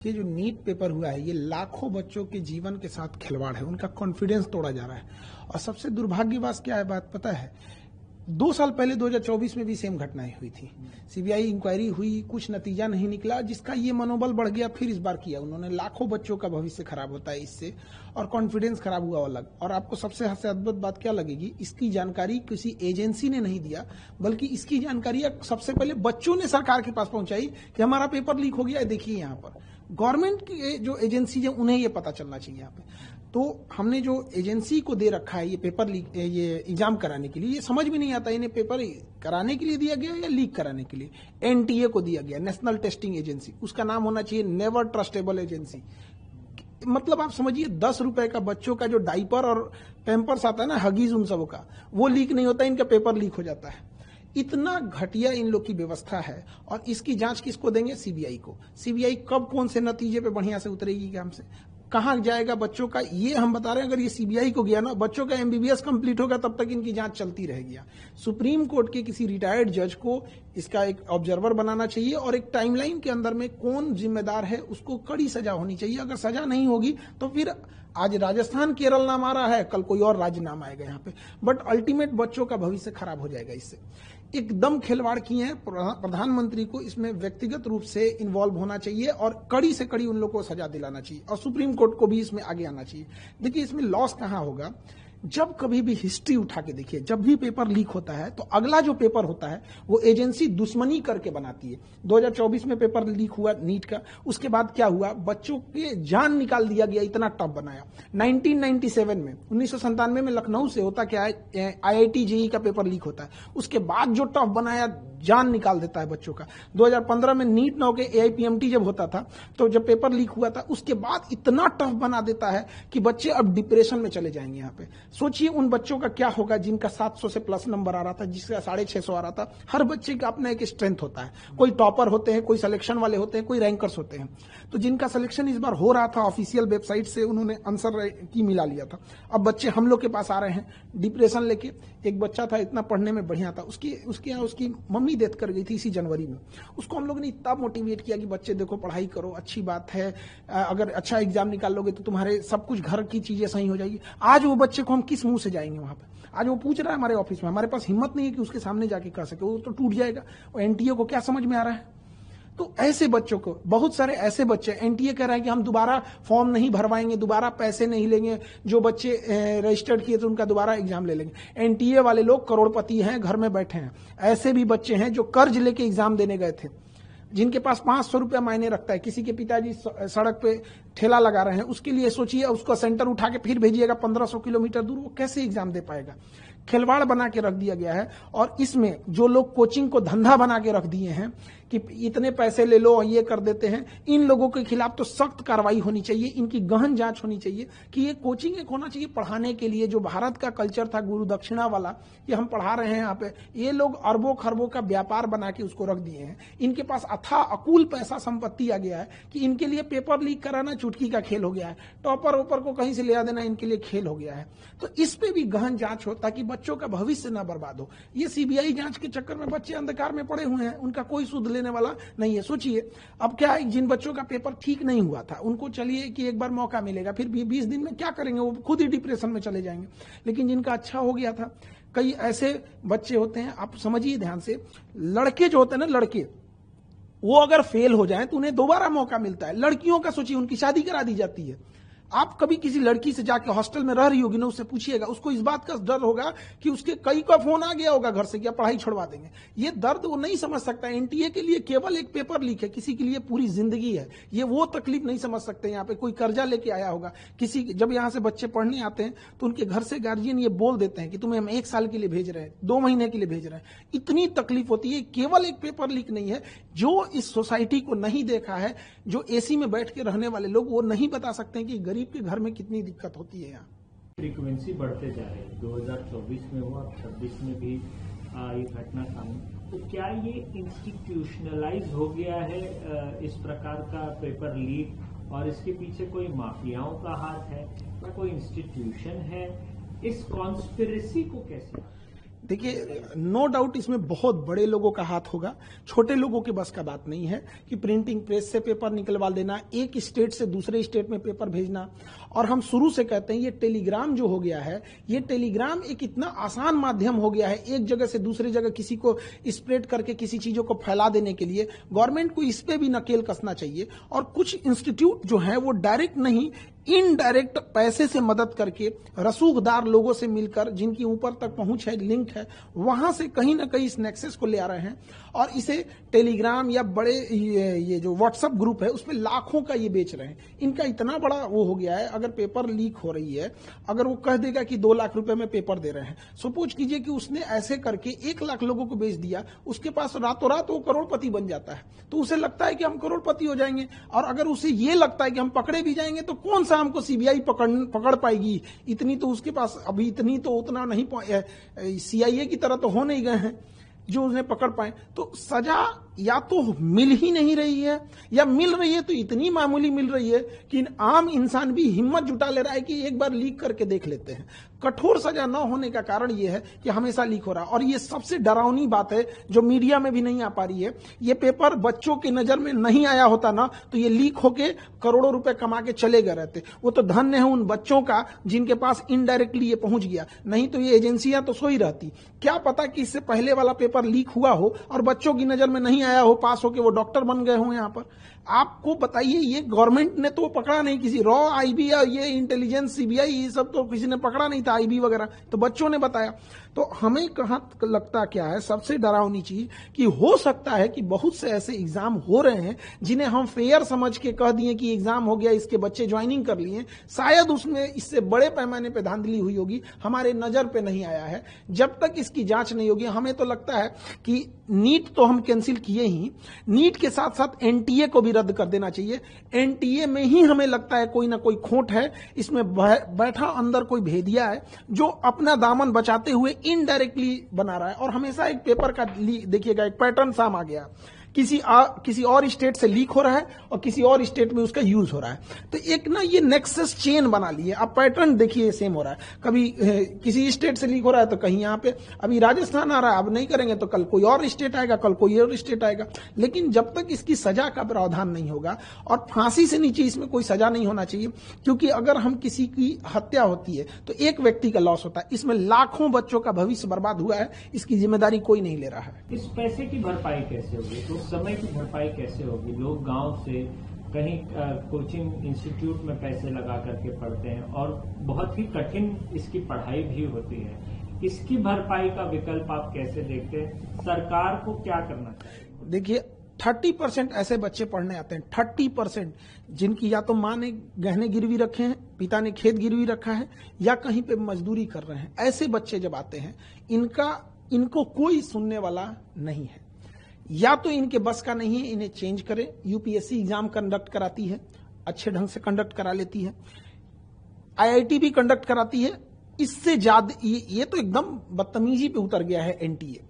ये जो NEET paper हुआ है, ये लाखों बच्चों के जीवन के साथ खिलवाड़ है, उनका कॉन्फिडेंस तोड़ा जा रहा है। और सबसे दुर्भाग्यवश क्या है बात पता है, 2 साल पहले 2024 में भी सेम घटनाएं हुई थी। सीबीआई इंक्वायरी हुई, कुछ नतीजा नहीं निकला, जिसका ये मनोबल बढ़ गया। फिर इस बार किया उन्होंने, लाखों बच्चों का भविष्य खराब होता है इससे, और कॉन्फिडेंस खराब हुआ अलग। और आपको सबसे अद्भुत बात क्या लगेगी, इसकी जानकारी किसी एजेंसी ने नहीं दिया, बल्कि इसकी जानकारी सबसे पहले बच्चों ने सरकार के पास पहुंचाई कि हमारा पेपर लीक हो गया है, देखिए यहाँ पर। गवर्नमेंट की जो एजेंसी है उन्हें ये पता चलना चाहिए यहाँ पे। तो हमने जो एजेंसी को दे रखा है ये पेपर लीक, ये एग्जाम कराने के लिए, ये समझ में नहीं आता इन्हें पेपर कराने के लिए दिया गया या लीक कराने के लिए। एनटीए को दिया गया, नेशनल टेस्टिंग एजेंसी, उसका नाम होना चाहिए नेवर ट्रस्टेबल एजेंसी। मतलब आप समझिए 10 रुपए का बच्चों का जो डाइपर और पैम्पर्स आता है ना, हगीज उन सबों का, वो लीक नहीं होता, इनका पेपर लीक हो जाता है। इतना घटिया इन लोग की व्यवस्था है। और इसकी जांच किसको देंगे? सीबीआई को। सीबीआई कब कौन से नतीजे पे बढ़िया से उतरेगी काम से, कहां जाएगा बच्चों का, ये हम बता रहे हैं। अगर ये सीबीआई को गया ना, बच्चों का एमबीबीएस कंप्लीट होगा, तब तक इनकी जांच चलती रहेगी। सुप्रीम कोर्ट के किसी रिटायर्ड जज को इसका एक ऑब्जर्वर बनाना चाहिए, और एक टाइमलाइन के अंदर में कौन जिम्मेदार है उसको कड़ी सजा होनी चाहिए। अगर सजा नहीं होगी तो फिर आज राजस्थान केरल नाम आ रहा है, कल कोई और राज्य नाम आएगा यहाँ पे, बट अल्टीमेट बच्चों का भविष्य खराब हो जाएगा इससे। एकदम खिलवाड़ किए हैं। प्रधानमंत्री को इसमें व्यक्तिगत रूप से इन्वॉल्व होना चाहिए, और कड़ी से कड़ी उन लोगों को सजा दिलाना चाहिए, और सुप्रीम कोर्ट को भी इसमें आगे आना चाहिए। देखिए इसमें लॉस कहां होगा, जब कभी भी हिस्ट्री उठा के देखिए, जब भी पेपर लीक होता है तो अगला जो पेपर होता है वो एजेंसी दुश्मनी करके बनाती है। 2024 में पेपर लीक हुआ नीट का, उसके बाद क्या हुआ, बच्चों के जान निकाल दिया गया, इतना टफ बनाया। 1997 में 1997 में लखनऊ से होता क्या है, आईआईटी जेईई का पेपर लीक होता है, उसके बाद जो टफ बनाया, जान निकाल देता है बच्चों का। 2015 में नीट नाउ के एआईपीएमटी जब होता था, तो जब पेपर लीक हुआ था, उसके बाद इतना टफ बना देता है कि बच्चे अब डिप्रेशन में चले जाएंगे। यहाँ पे सोचिए उन बच्चों का क्या होगा जिनका 700 से प्लस नंबर आ रहा था, जिसका 650 आ रहा था। हर बच्चे का अपना एक स्ट्रेंथ होता है, कोई टॉपर होते हैं, कोई सिलेक्शन वाले होते हैं, कोई रैंकर्स होते हैं। तो जिनका सिलेक्शन इस बार हो रहा था, ऑफिशियल वेबसाइट से उन्होंने आंसर की मिला लिया था, अब बच्चे हम लोग के पास आ रहे हैं डिप्रेशन लेके। एक बच्चा था, इतना पढ़ने में बढ़िया था, उसकी मम्मी डेथ कर गई थी इसी जनवरी में। उसको हम लोगों ने इतना मोटिवेट किया कि बच्चे देखो पढ़ाई करो, अच्छी बात है, अगर अच्छा एग्जाम निकाल लोगे तो तुम्हारे सब कुछ घर की चीजें सही हो जाएगी। आज वो बच्चे को हम किस मुंह से जाएंगे वहां पे? आज वो पूछ रहा है हमारे ऑफिस में, हमारे पास हिम्मत नहीं है कि उसके सामने जाके कह सके, वो तो टूट जाएगा। और एनटीए को क्या समझ में आ रहा है? तो ऐसे बच्चों को, बहुत सारे ऐसे बच्चे, एनटीए कह रहा है कि हम दोबारा फॉर्म नहीं भरवाएंगे, दोबारा पैसे नहीं लेंगे, जो बच्चे रजिस्टर्ड किए तो उनका दोबारा एग्जाम ले लेंगे। एनटीए वाले लोग करोड़पति हैं, घर में बैठे हैं। ऐसे भी बच्चे हैं जो कर्ज लेके एग्जाम देने गए थे, जिनके पास 500 रुपया मायने रखता है। किसी के पिताजी सड़क पे ठेला लगा रहे हैं, उसके लिए सोचिए, उसका सेंटर उठा के फिर भेजिएगा 1500 किलोमीटर दूर, वो कैसे एग्जाम दे पाएगा? खिलवाड़ बना के रख दिया गया है। और इसमें जो लोग कोचिंग को धंधा बना के रख दिए हैं कि इतने पैसे ले लो, ये कर देते हैं, इन लोगों के खिलाफ तो सख्त कार्रवाई होनी चाहिए, इनकी गहन जांच होनी चाहिए कि ये कोचिंग एक होना चाहिए पढ़ाने के लिए। जो भारत का कल्चर था गुरु दक्षिणा वाला, ये हम पढ़ा रहे हैं यहाँ पे, ये लोग अरबों खरबों का व्यापार बना के उसको रख दिए हैं। इनके पास अथाह अकूल पैसा संपत्ति आ गया है कि इनके लिए पेपर लीक कराना चुटकी का खेल हो गया है, टॉपर ओपर को कहीं से ले आ देना इनके लिए खेल हो गया है। तो इस पे भी गहन जांच हो ताकि बच्चों का भविष्य ना बर्बाद हो। ये सीबीआई जांच के चक्कर में बच्चे अंधकार में पड़े हुए हैं, उनका कोई सुध लेने वाला नहीं है। सोचिए अब क्या है, जिन बच्चों का पेपर ठीक नहीं हुआ था उनको चलिए कि एक बार मौका मिलेगा, फिर 20 दिन में क्या करेंगे, वो खुद ही डिप्रेशन में चले जाएंगे। लेकिन जिनका अच्छा हो गया था, कई ऐसे बच्चे होते हैं, आप समझिए ध्यान से, लड़के जो होते हैं ना, लड़के वो अगर फेल हो जाएं तो उन्हें दोबारा मौका मिलता है। लड़कियों का सोचिए, उनकी शादी करा दी जाती है। आप कभी किसी लड़की से जाके हॉस्टल में रह रही होगी ना, उससे पूछिएगा, उसको इस बात का डर होगा कि उसके कई का फोन आ गया होगा घर से, क्या पढ़ाई छुड़वा देंगे। ये दर्द वो नहीं समझ सकता। एनटीए के लिए केवल एक पेपर लीक है, किसी के लिए पूरी जिंदगी है। ये वो तकलीफ नहीं समझ सकते। यहाँ पे कोई कर्जा लेके आया होगा, किसी जब यहाँ से बच्चे पढ़ने आते हैं तो उनके घर से गार्जियन ये बोल देते हैं कि तुम्हें हम 1 साल के लिए भेज रहे हैं, 2 महीने के लिए भेज रहे हैं। इतनी तकलीफ होती है। केवल एक पेपर लीक नहीं है। जो इस सोसाइटी को नहीं देखा है, जो एसी में बैठ के रहने वाले लोग, वो नहीं बता सकते कि गरीब के घर में कितनी दिक्कत होती है। यहाँ फ्रीक्वेंसी बढ़ते जा रहे हैं, 2024 में हुआ, 26 में भी ये घटना सामने। तो क्या ये इंस्टीट्यूशनलाइज हो गया है इस प्रकार का पेपर लीक, और इसके पीछे कोई माफियाओं का हाथ है या कोई इंस्टीट्यूशन है? इस कॉन्स्पिरेसी को कैसे देखिए, नो डाउट इसमें बहुत बड़े लोगों का हाथ होगा, छोटे लोगों के बस का बात नहीं है कि प्रिंटिंग प्रेस से पेपर निकलवा देना, एक स्टेट से दूसरे स्टेट में पेपर भेजना। और हम शुरू से कहते हैं ये टेलीग्राम जो हो गया है, ये टेलीग्राम एक इतना आसान माध्यम हो गया है एक जगह से दूसरी जगह किसी को स्प्रेड करके किसी चीजों को फैला देने के लिए। गवर्नमेंट को इस पे भी नकेल कसना चाहिए। और कुछ इंस्टीट्यूट जो हैं वो डायरेक्ट नहीं, इनडायरेक्ट पैसे से मदद करके रसूखदार लोगों से मिलकर, जिनकी ऊपर तक पहुंच है, लिंक है, वहां से कहीं ना कहीं इस नेक्सस को ले आ रहे हैं और इसे टेलीग्राम या बड़े ये जो व्हाट्सएप ग्रुप है उस पर लाखों का ये बेच रहे हैं। इनका इतना बड़ा वो हो गया है, अगर पेपर लीक हो रही है, अगर वो कह देगा कि 2 लाख रुपए में पेपर दे रहे हैं, सपोज कीजिए कि उसने ऐसे करके 1 लाख लोगों को बेच दिया, उसके पास रातों रात वो करोड़पति बन जाता है। तो उसे लगता है कि हम करोड़पति हो जाएंगे। और अगर उसे ये लगता है कि हम पकड़े भी जाएंगे तो कौन सा हमको सीबीआई पकड़ पाएगी, इतनी तो उसके पास अभी इतनी तो उतना नहीं, सीआईए की तरह तो हो नहीं गए हैं जो उन्हें पकड़ पाए। तो सजा या तो मिल ही नहीं रही है, या मिल रही है तो इतनी मामूली मिल रही है कि आम इंसान भी हिम्मत जुटा ले रहा है कि एक बार लीक करके देख लेते हैं। कठोर सजा न होने का कारण यह है कि हमेशा लीक हो रहा है। और ये सबसे डरावनी बात है जो मीडिया में भी नहीं आ पा रही है, ये पेपर बच्चों की नजर में नहीं आया होता ना तो ये लीक होके करोड़ों रुपए कमा के चले गए रहते। वो तो धन्य है उन बच्चों का जिनके पास इनडायरेक्टली ये पहुंच गया, नहीं तो ये एजेंसियां तो सोई रहती। क्या पता कि इससे पहले वाला पेपर लीक हुआ हो और बच्चों की नजर में नहीं आया हो, पास होके वो डॉक्टर बन गए हो। यहाँ पर आपको बताइए, ये गवर्नमेंट ने तो पकड़ा नहीं, किसी रॉ आईबी या ये इंटेलिजेंस सीबीआई ये सब तो किसी ने पकड़ा नहीं था, आईबी वगैरह तो बच्चों ने बताया। तो हमें कहां लगता क्या है सबसे डरावनी चीज कि हो सकता है कि बहुत से ऐसे एग्जाम हो रहे हैं जिन्हें हम फेयर समझ के कह दिए कि एग्जाम हो गया, इसके बच्चे ज्वाइनिंग कर लिए, शायद उसमें इससे बड़े पैमाने पे धांधली हुई होगी, हमारे नजर पे नहीं आया है। जब तक इसकी जांच नहीं होगी, हमें तो लगता है कि नीट तो हम कैंसिल किए ही, नीट के साथ साथ एनटीए को भी रद्द कर देना चाहिए। एनटीए में ही हमें लगता है कोई ना कोई खोट है, इसमें बैठा अंदर कोई भेदिया है जो अपना दामन बचाते हुए इनडायरेक्टली बना रहा है। और हमेशा एक पेपर का देखिएगा एक पैटर्न साम आ गया, किसी और स्टेट से लीक हो रहा है और किसी और स्टेट में उसका यूज हो रहा है। तो एक ना ये नेक्सस चेन बना लिए। अब पैटर्न देखिए सेम हो रहा है, कभी किसी स्टेट से लीक हो रहा है तो कहीं यहाँ पे अभी राजस्थान आ रहा है, अब नहीं करेंगे तो कल कोई और स्टेट आएगा, कल कोई और स्टेट आएगा। लेकिन जब तक इसकी सजा का प्रावधान नहीं होगा, और फांसी से नीचे इसमें कोई सजा नहीं होना चाहिए, क्योंकि अगर हम किसी की हत्या होती है तो एक व्यक्ति का लॉस होता है, इसमें लाखों बच्चों का भविष्य बर्बाद हुआ है, इसकी जिम्मेदारी कोई नहीं ले रहा है। इस पैसे की भरपाई कैसे होगी, तो समय की भरपाई कैसे होगी? लोग गांव से कहीं कोचिंग इंस्टीट्यूट में पैसे लगा करके पढ़ते हैं और बहुत ही कठिन इसकी पढ़ाई भी होती है। इसकी भरपाई का विकल्प आप कैसे देखते हैं? सरकार को क्या करना चाहिए? देखिए 30% ऐसे बच्चे पढ़ने आते हैं, 30% जिनकी या तो माँ ने गहने गिरवी रखे हैं, पिता ने खेत गिरवी रखा है, या कहीं पे मजदूरी कर रहे हैं। ऐसे बच्चे जब आते हैं, इनको कोई सुनने वाला नहीं है। या तो इनके बस का नहीं है, इन्हें चेंज करें। यूपीएससी एग्जाम कंडक्ट कराती है, अच्छे ढंग से कंडक्ट करा लेती है, आईआईटी भी कंडक्ट कराती है। इससे ज्यादा ये तो एकदम बदतमीजी पे उतर गया है एनटीए।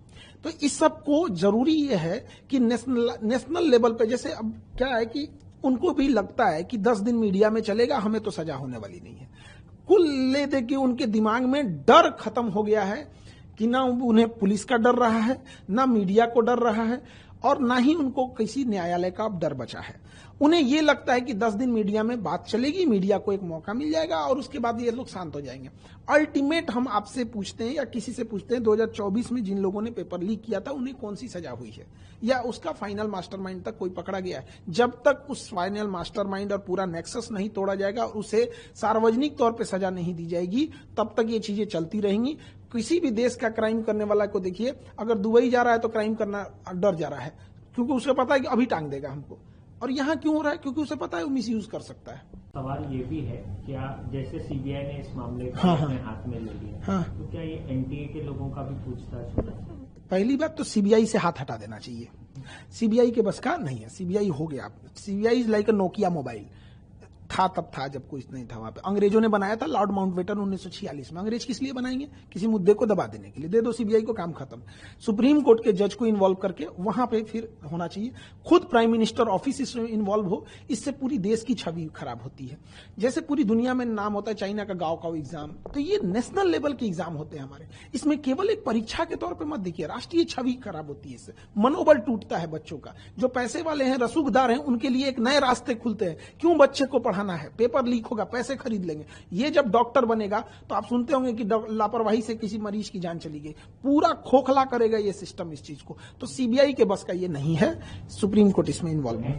तो इस सब को जरूरी ये है कि नेशनल लेवल पे, जैसे अब क्या है कि उनको भी लगता है कि 10 दिन मीडिया में चलेगा, हमें तो सजा होने वाली नहीं है। कुल ले दे के उनके दिमाग में डर खत्म हो गया है कि ना उन्हें पुलिस का डर रहा है, ना मीडिया को डर रहा है, और ना ही उनको किसी न्यायालय का डर बचा है। उन्हें यह लगता है कि 10 दिन मीडिया में बात चलेगी, मीडिया को एक मौका मिल जाएगा और उसके बाद ये लोग शांत हो जाएंगे। अल्टीमेट हम आपसे पूछते हैं या किसी से पूछते हैं, 2024 में जिन लोगों ने पेपर लीक किया था उन्हें कौन सी सजा हुई है, या उसका फाइनल मास्टरमाइंड तक कोई पकड़ा गया है? जब तक उस फाइनल मास्टरमाइंड और पूरा नेक्सस नहीं तोड़ा जाएगा और उसे सार्वजनिक तौर पर सजा नहीं दी जाएगी, तब तक ये चीजें चलती रहेंगी। किसी भी देश का क्राइम करने वाला को देखिए, अगर दुबई जा रहा है तो क्राइम करना डर जा रहा है, क्योंकि उसे पता है कि अभी टांग देगा हमको। और यहाँ क्यों हो रहा है? क्योंकि उसे पता है वो मिसयूज कर सकता है। सवाल ये भी है, क्या जैसे सीबीआई ने इस मामले को अपने हाथ में ले लिया, तो क्या ये एनटीए के लोगों का भी पूछताछ होना चाहिए? पहली बात तो सीबीआई से हाथ हटा देना चाहिए। सीबीआई के बस का नहीं है, सीबीआई हो गया। CBI is like a Nokia mobile, था तब था जब कुछ नहीं था वहां पे। अंग्रेजों ने बनाया था लॉर्ड माउंटबेटन 1946 में। अंग्रेज किस लिए बनाएंगे? किसी मुद्दे को दबा देने के लिए। दे दो सीबीआई को, काम खत्म। सुप्रीम कोर्ट के जज को इन्वॉल्व करके वहां पे फिर होना चाहिए। खुद प्राइम मिनिस्टर ऑफिस इसमें इन्वॉल्व हो, इससे पूरी देश की छवि खराब होती है। जैसे पूरी दुनिया में नाम होता है चाइना का गाँव का एग्जाम, तो ये नेशनल लेवल के एग्जाम होते हैं हमारे। इसमें केवल एक परीक्षा के तौर पर मत देखिए, राष्ट्रीय छवि खराब होती है इससे, मनोबल टूटता है बच्चों का। जो पैसे वाले हैं, रसूखदार हैं, उनके लिए एक नए रास्ते खुलते हैं। क्यों बच्चे को पढ़ाना है? पेपर लीक होगा, पैसे खरीद लेंगे। ये जब डॉक्टर बनेगा तो आप सुनते होंगे कि लापरवाही से किसी मरीज की जान चली गई। पूरा खोखला करेगा ये सिस्टम इस चीज को। तो सीबीआई के बस का ये नहीं है, सुप्रीम कोर्ट इसमें इन्वॉल्व है।